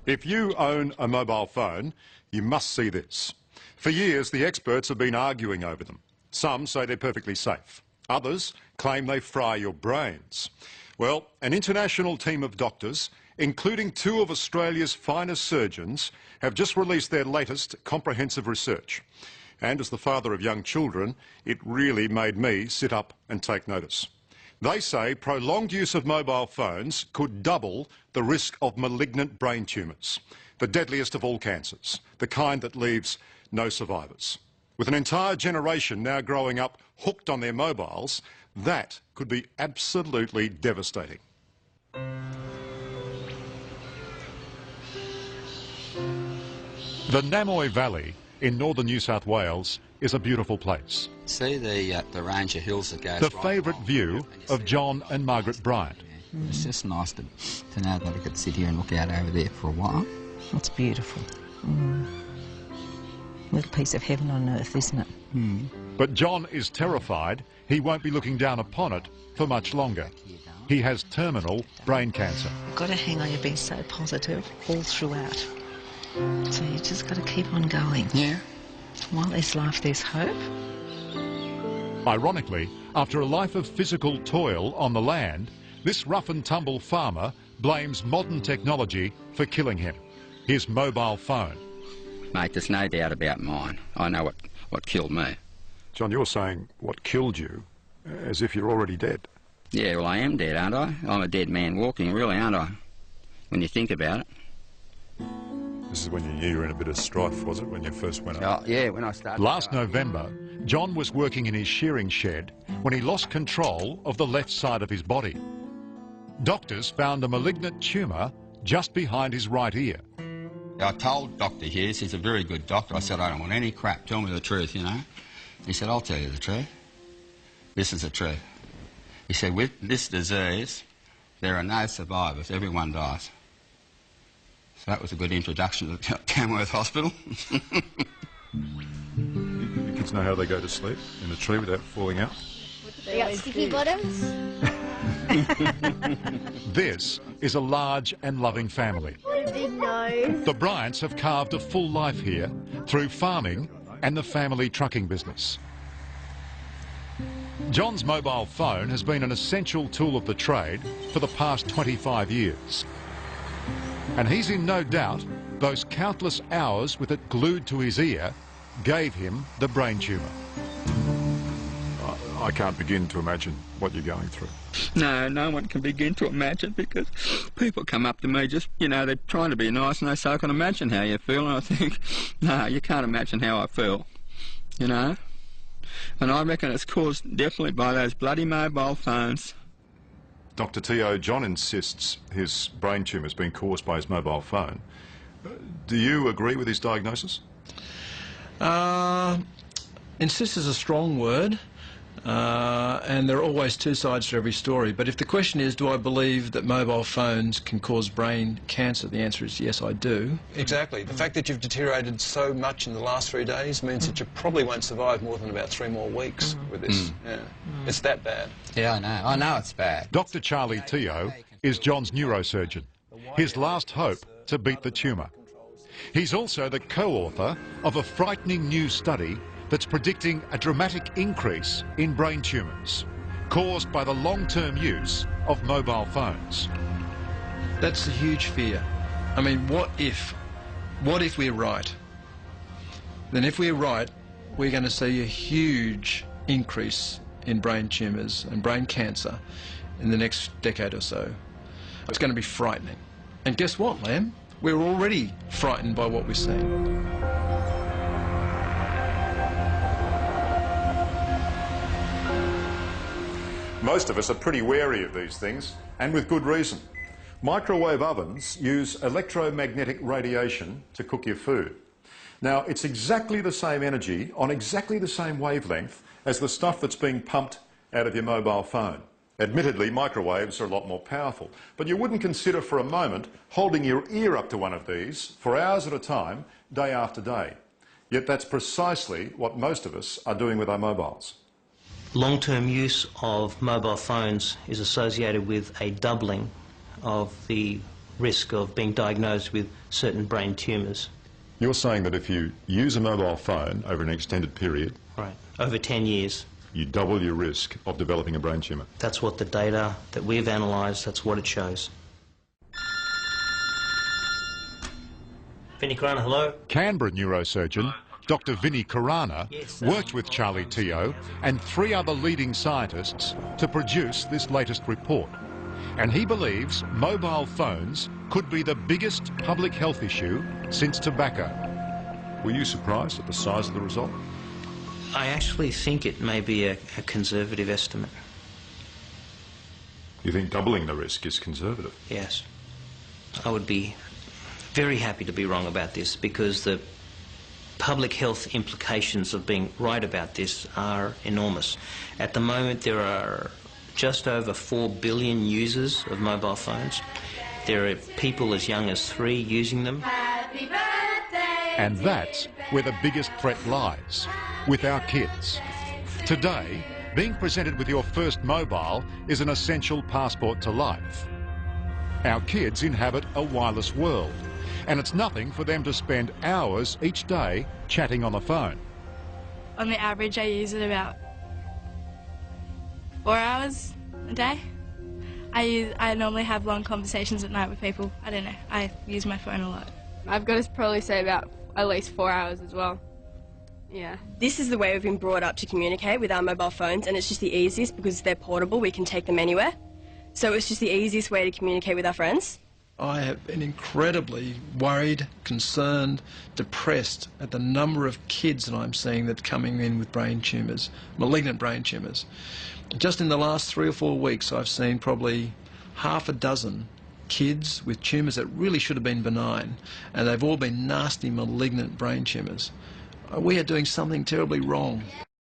If you own a mobile phone, you must see this. For years, the experts have been arguing over them. Some say they're perfectly safe. Others claim they fry your brains. Well, an international team of doctors, including two of Australia's finest surgeons, have just released their latest comprehensive research. And as the father of young children, it really made me sit up and take notice. They say prolonged use of mobile phones could double the risk of malignant brain tumours, the deadliest of all cancers, the kind that leaves no survivors. With an entire generation now growing up hooked on their mobiles, that could be absolutely devastating. The Namoi Valley in northern New South Wales is a beautiful place. See the range of hills that goes the favourite view of John and Margaret Bryant. It's just nice to know that I could sit here and look out over there for a while. It's beautiful. Little piece of heaven on earth, isn't it? But John is terrified he won't be looking down upon it for much longer. He has terminal brain cancer. You've got to hang on, you've been so positive all throughout. So you just got to keep on going. Yeah. While there's life, there's hope. Ironically, after a life of physical toil on the land, this rough-and-tumble farmer blames modern technology for killing him, his mobile phone. Mate, there's no doubt about mine. I know what killed me. John, you're saying what killed you as if you're already dead. Yeah, well, I am dead, aren't I? I'm a dead man walking, really, aren't I? When you think about it. This is when you knew you were in a bit of strife, was it, when you first went up? Oh, yeah, when I started. Last November, John was working in his shearing shed when he lost control of the left side of his body. Doctors found a malignant tumour just behind his right ear. I told Dr. Hughes, he's a very good doctor, I said, I don't want any crap, tell me the truth, you know. He said, I'll tell you the truth. This is the truth. He said, with this disease, there are no survivors, everyone dies. So that was a good introduction to Tamworth Hospital. Your kids know how they go to sleep in the tree without falling out? They got sticky bottoms. This is a large and loving family. What a big nose. The Bryants have carved a full life here through farming and the family trucking business. John's mobile phone has been an essential tool of the trade for the past 25 years. And he's in no doubt those countless hours with it glued to his ear gave him the brain tumour. I can't begin to imagine what you're going through. No, no one can begin to imagine, because people come up to me just, you know, they're trying to be nice and they say, I can imagine how you feel, and I think, no, you can't imagine how I feel, you know. And I reckon it's caused definitely by those bloody mobile phones. Dr. Teo, John insists his brain tumour has been caused by his mobile phone. Do you agree with his diagnosis? Insist is a strong word, and there are always two sides to every story. But if the question is, do I believe that mobile phones can cause brain cancer, the answer is yes, I do. Exactly. The fact that you've deteriorated so much in the last 3 days means that you probably won't survive more than about 3 more weeks with this. Yeah. It's that bad. Yeah, I know. I know it's bad. Dr. Charlie Teo is John's neurosurgeon, his last hope to beat the tumour. He's also the co-author of a frightening new study that's predicting a dramatic increase in brain tumours caused by the long-term use of mobile phones. That's the huge fear. I mean, what if we're right? Then if we're right, we're going to see a huge increase in brain tumours and brain cancer in the next decade or so. It's going to be frightening. And guess what, Lamb? We're already frightened by what we're seeing. Most of us are pretty wary of these things, and with good reason. Microwave ovens use electromagnetic radiation to cook your food. Now, it's exactly the same energy on exactly the same wavelength as the stuff that's being pumped out of your mobile phone. Admittedly, microwaves are a lot more powerful, but you wouldn't consider for a moment holding your ear up to one of these for hours at a time, day after day. Yet that's precisely what most of us are doing with our mobiles. Long-term use of mobile phones is associated with a doubling of the risk of being diagnosed with certain brain tumours. You're saying that if you use a mobile phone over an extended period, Right, over 10 years. you double your risk of developing a brain tumour. That's what the data that we've analysed, that's what it shows. Vinnie Carana, hello. Canberra neurosurgeon Dr. Vinnie Carana worked with Charlie Teo and 3 other leading scientists to produce this latest report. And he believes mobile phones could be the biggest public health issue since tobacco. Were you surprised at the size of the result? I actually think it may be a conservative estimate. You think doubling the risk is conservative? Yes. I would be very happy to be wrong about this, because the public health implications of being right about this are enormous. At the moment, there are just over 4 billion users of mobile phones. There are people as young as 3 using them. And that's where the biggest threat lies, with our kids. Today, being presented with your first mobile is an essential passport to life. Our kids inhabit a wireless world, and it's nothing for them to spend hours each day chatting on the phone. On the average, I use it about 4 hours a day. I normally have long conversations at night with people. I don't know, I use my phone a lot. I've got to probably say about at least 4 hours as well. Yeah. This is the way we've been brought up to communicate with our mobile phones, and it's just the easiest because they're portable, we can take them anywhere. So it's just the easiest way to communicate with our friends. I have been incredibly worried, concerned, depressed at the number of kids that I'm seeing that are coming in with brain tumours, malignant brain tumours. Just in the last 3 or 4 weeks, I've seen probably half a dozen kids with tumours that really should have been benign, and they've all been nasty, malignant brain tumours. We are doing something terribly wrong.